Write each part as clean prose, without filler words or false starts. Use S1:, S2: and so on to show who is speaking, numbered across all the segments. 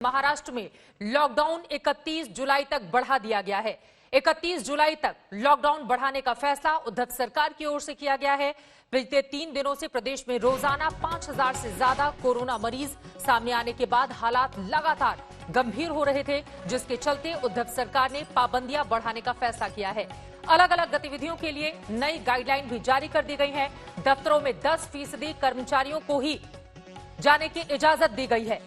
S1: महाराष्ट्र में लॉकडाउन 31 जुलाई तक बढ़ा दिया गया है। 31 जुलाई तक लॉकडाउन बढ़ाने का फैसला उद्धव सरकार की ओर से किया गया है। पिछले 3 दिनों से प्रदेश में रोजाना 5000 से ज्यादा कोरोना मरीज सामने आने के बाद हालात लगातार गंभीर हो रहे थे, जिसके चलते उद्धव सरकार ने पाबंदियां बढ़ाने का फैसला किया है। अलग अलग गतिविधियों के लिए नई गाइडलाइन भी जारी कर दी गई है। दफ्तरों में 10% कर्मचारियों को ही जाने की इजाजत दी गई है।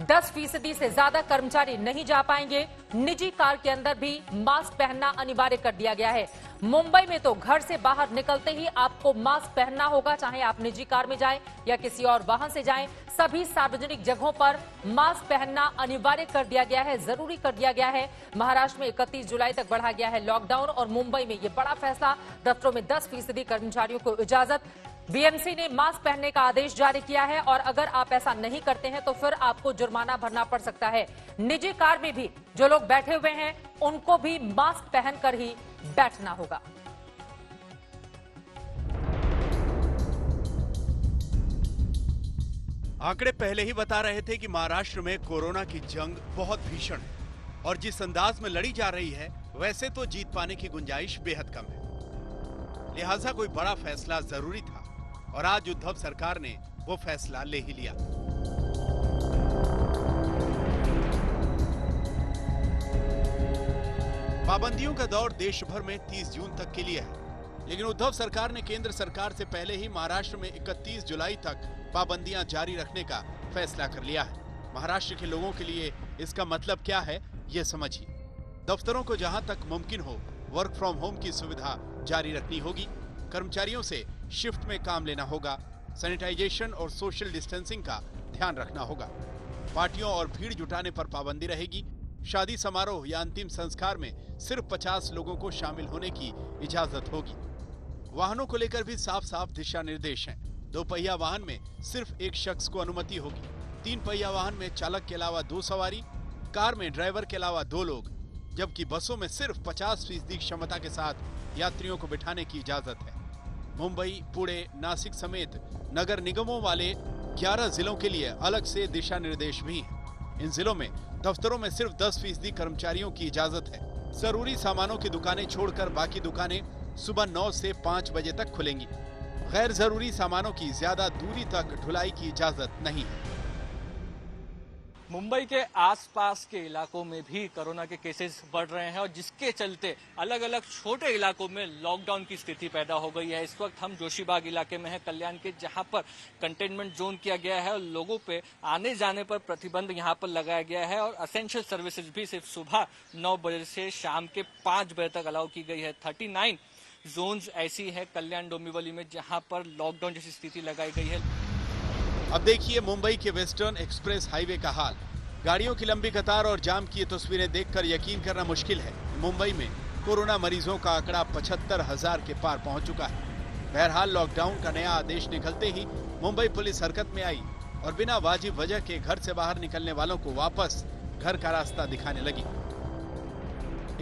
S1: 10% से ज्यादा कर्मचारी नहीं जा पाएंगे। निजी कार के अंदर भी मास्क पहनना अनिवार्य कर दिया गया है। मुंबई में तो घर से बाहर निकलते ही आपको मास्क पहनना होगा, चाहे आप निजी कार में जाएं या किसी और वाहन से जाएं। सभी सार्वजनिक जगहों पर मास्क पहनना अनिवार्य कर दिया गया है, जरूरी कर दिया गया है। महाराष्ट्र में 31 जुलाई तक बढ़ा गया है लॉकडाउन और मुंबई में यह बड़ा फैसला। दफ्तरों में 10% कर्मचारियों को इजाजत। बीएमसी ने मास्क पहनने का आदेश जारी किया है और अगर आप ऐसा नहीं करते हैं तो फिर आपको जुर्माना भरना पड़ सकता है। निजी कार में भी जो लोग बैठे हुए हैं उनको भी मास्क पहनकर ही बैठना होगा।
S2: आंकड़े पहले ही बता रहे थे कि महाराष्ट्र में कोरोना की जंग बहुत भीषण है और जिस अंदाज में लड़ी जा रही है वैसे तो जीत पाने की गुंजाइश बेहद कम है। लिहाजा कोई बड़ा फैसला जरूरी था और आज उद्धव सरकार ने वो फैसला ले ही लिया। पाबंदियों का दौर देश भर में 30 जून तक के लिए है, लेकिन उद्धव सरकार ने केंद्र सरकार से पहले ही महाराष्ट्र में 31 जुलाई तक पाबंदियां जारी रखने का फैसला कर लिया है। महाराष्ट्र के लोगों के लिए इसका मतलब क्या है, ये समझिए। दफ्तरों को जहां तक मुमकिन हो वर्क फ्रॉम होम की सुविधा जारी रखनी होगी। कर्मचारियों से शिफ्ट में काम लेना होगा। सैनिटाइजेशन और सोशल डिस्टेंसिंग का ध्यान रखना होगा। पार्टियों और भीड़ जुटाने पर पाबंदी रहेगी। शादी समारोह या अंतिम संस्कार में सिर्फ 50 लोगों को शामिल होने की इजाजत होगी। वाहनों को लेकर भी साफ साफ दिशा निर्देश हैं। 2 पहिया वाहन में सिर्फ 1 शख्स को अनुमति होगी। 3 पहिया वाहन में चालक के अलावा 2 सवारी, कार में ड्राइवर के अलावा 2 लोग, जबकि बसों में सिर्फ 50% क्षमता के साथ यात्रियों को बिठाने की इजाजत है। मुंबई, पुणे, नासिक समेत नगर निगमों वाले 11 जिलों के लिए अलग से दिशा निर्देश भी हैं। इन जिलों में दफ्तरों में सिर्फ 10% कर्मचारियों की इजाजत है। जरूरी सामानों की दुकानें छोड़कर बाकी दुकानें सुबह 9 से 5 बजे तक खुलेंगी। गैर जरूरी सामानों की ज्यादा दूरी तक ढुलाई की इजाजत नहीं है।
S3: मुंबई के आसपास के इलाकों में भी कोरोना के केसेस बढ़ रहे हैं और जिसके चलते अलग अलग छोटे इलाकों में लॉकडाउन की स्थिति पैदा हो गई है। इस वक्त हम जोशीबाग इलाके में हैं, कल्याण के, जहां पर कंटेनमेंट जोन किया गया है और लोगों पे आने जाने पर प्रतिबंध यहां पर लगाया गया है और असेंशियल सर्विसेज भी सिर्फ सुबह 9 बजे से शाम के 5 बजे तक अलाउ की गई है। 39 जोन्स ऐसी है कल्याण डोंबिवली में जहां पर लॉकडाउन जैसी स्थिति लगाई गई है।
S2: अब देखिए मुंबई के वेस्टर्न एक्सप्रेस हाईवे का हाल। गाड़ियों की लंबी कतार और जाम की ये तस्वीरें देखकर यकीन करना मुश्किल है। मुंबई में कोरोना मरीजों का आंकड़ा 75,000 के पार पहुंच चुका है। बहरहाल लॉकडाउन का नया आदेश निकलते ही मुंबई पुलिस हरकत में आई और बिना वाजिब वजह के घर से बाहर निकलने वालों को वापस घर का रास्ता दिखाने लगी।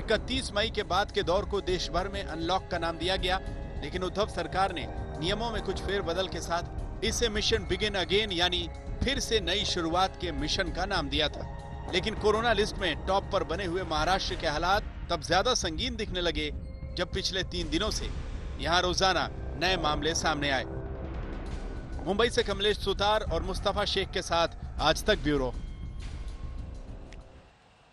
S2: 31 मई के बाद के दौर को देश भर में अनलॉक का नाम दिया गया, लेकिन उद्धव सरकार ने नियमों में कुछ फेरबदल के साथ इसे मिशन बिगिन अगेन यानी फिर से नई शुरुआत के मिशन का नाम दिया था। लेकिन कोरोना लिस्ट में टॉप पर बने हुए महाराष्ट्र के हालात तब ज्यादा संगीन दिखने लगे जब पिछले 3 दिनों से यहां रोजाना नए मामले सामने आए। मुंबई से कमलेश सुतार और मुस्तफा शेख के साथ आज तक ब्यूरो।